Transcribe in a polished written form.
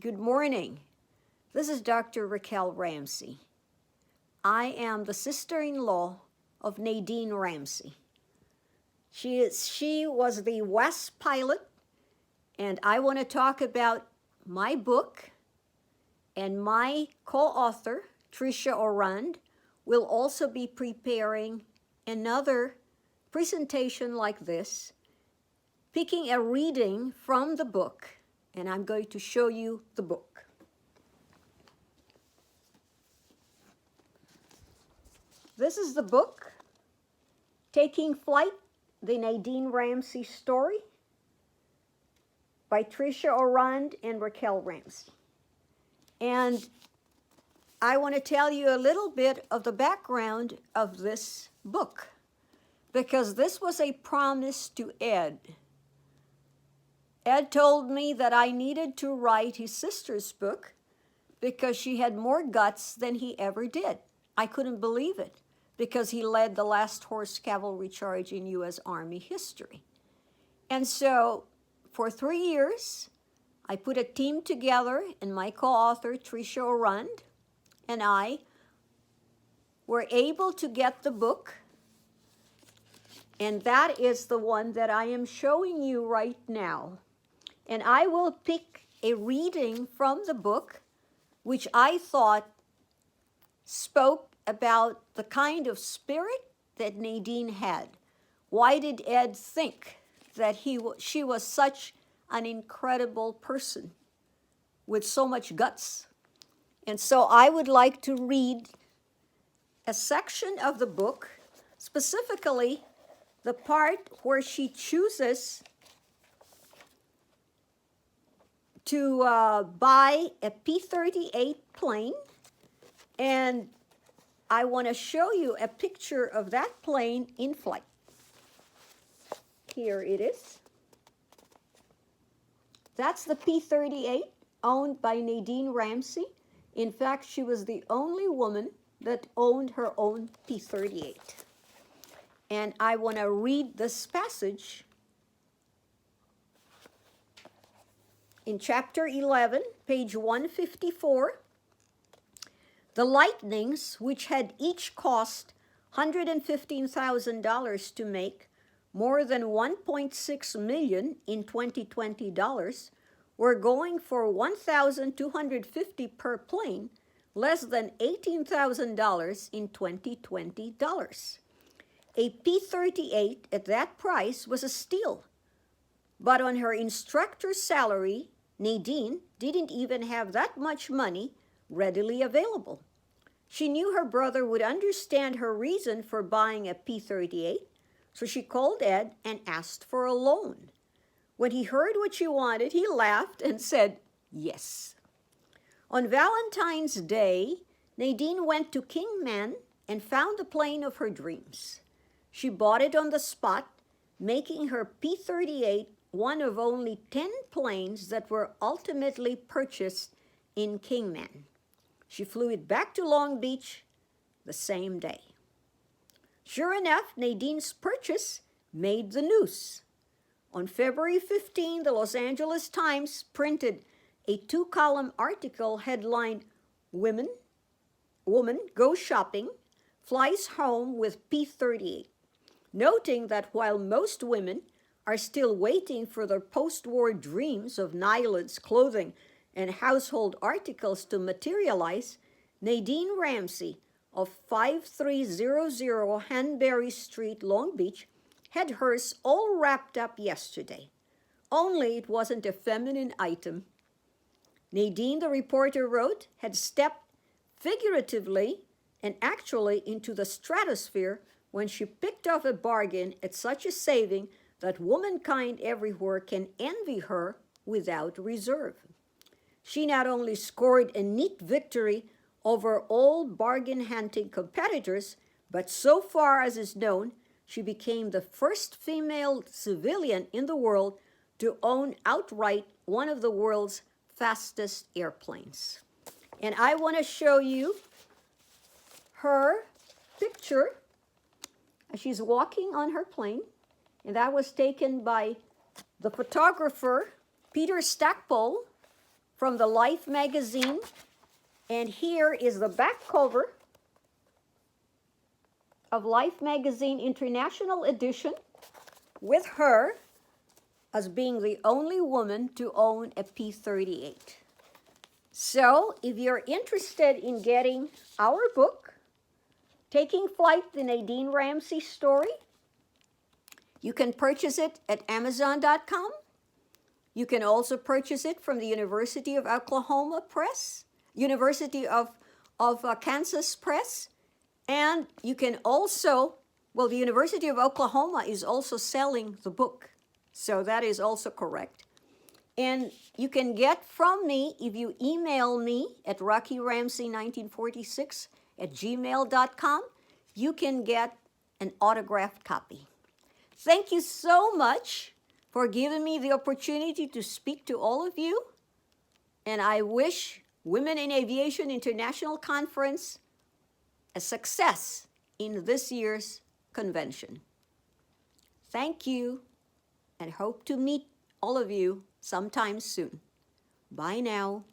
Good morning. This is Dr. Raquel Ramsey. I am the sister-in-law of Nadine Ramsey. She was the West pilot, and I want to talk about my book, and my co-author, Tricia Aurand, will also be preparing another presentation like this, picking a reading from the book, and I'm going to show you the book. This is the book, Taking Flight, the Nadine Ramsey Story, by Tricia Aurand and Raquel Ramsey. And I want to tell you a little bit of the background of this book, because this was a promise to Ed. Ed told me that I needed to write his sister's book because she had more guts than he ever did. I couldn't believe it, because he led the last horse cavalry charge in U.S. Army history. And so for 3 years, I put a team together, and my co-author, Tricia Aurand, and I were able to get the book, and that is the one that I am showing you right now. And I will pick a reading from the book, which I thought spoke about the kind of spirit that Nadine had. Why did Ed think that she was such an incredible person with so much guts? And so I would like to read a section of the book, specifically the part where she chooses to buy a P-38 plane, and I want to show you a picture of that plane in flight. Here it is. That's the P-38 owned by Nadine Ramsey. In fact, she was the only woman that owned her own P-38. And I want to read this passage in chapter 11, page 154. The Lightnings, which had each cost $115,000 to make, more than $1.6 million in 2020 dollars, were going for $1,250 per plane, less than $18,000 in 2020 dollars. A P-38 at that price was a steal, but on her instructor's salary, Nadine didn't even have that much money readily available. She knew her brother would understand her reason for buying a P-38, so she called Ed and asked for a loan. When he heard what she wanted, he laughed and said yes. On Valentine's Day, Nadine went to Kingman and found the plane of her dreams. She bought it on the spot, making her P-38 one of only 10 planes that were ultimately purchased in Kingman. She flew it back to Long Beach the same day. Sure enough, Nadine's purchase made the news. On February 15, the Los Angeles Times printed a 2-column article headlined, Woman Goes Shopping, Flies Home with P-38, noting that while most women are still waiting for their post-war dreams of nylons, clothing, and household articles to materialize, Nadine Ramsey of 5300 Hanbury Street, Long Beach, had hers all wrapped up yesterday. Only it wasn't a feminine item. Nadine, the reporter wrote, had stepped figuratively and actually into the stratosphere when she picked off a bargain at such a saving that womankind everywhere can envy her without reserve. She not only scored a neat victory over all bargain-hunting competitors, but so far as is known, she became the first female civilian in the world to own outright one of the world's fastest airplanes. And I want to show you her picture as she's walking on her plane, and that was taken by the photographer Peter Stackpole from the Life magazine. And here is the back cover of Life magazine International Edition, with her as being the only woman to own a P-38. So if you're interested in getting our book, Taking Flight, the Nadine Ramsey Story, you can purchase it at Amazon.com. You can also purchase it from the University of Oklahoma Press, University of Kansas Press, and you can also, well, the University of Oklahoma is also selling the book, so that is also correct. And you can get from me, if you email me at RockyRamsey1946@gmail.com, you can get an autographed copy. Thank you so much for giving me the opportunity to speak to all of you, and I wish Women in Aviation International Conference a success in this year's convention. Thank you, and hope to meet all of you sometime soon. Bye now.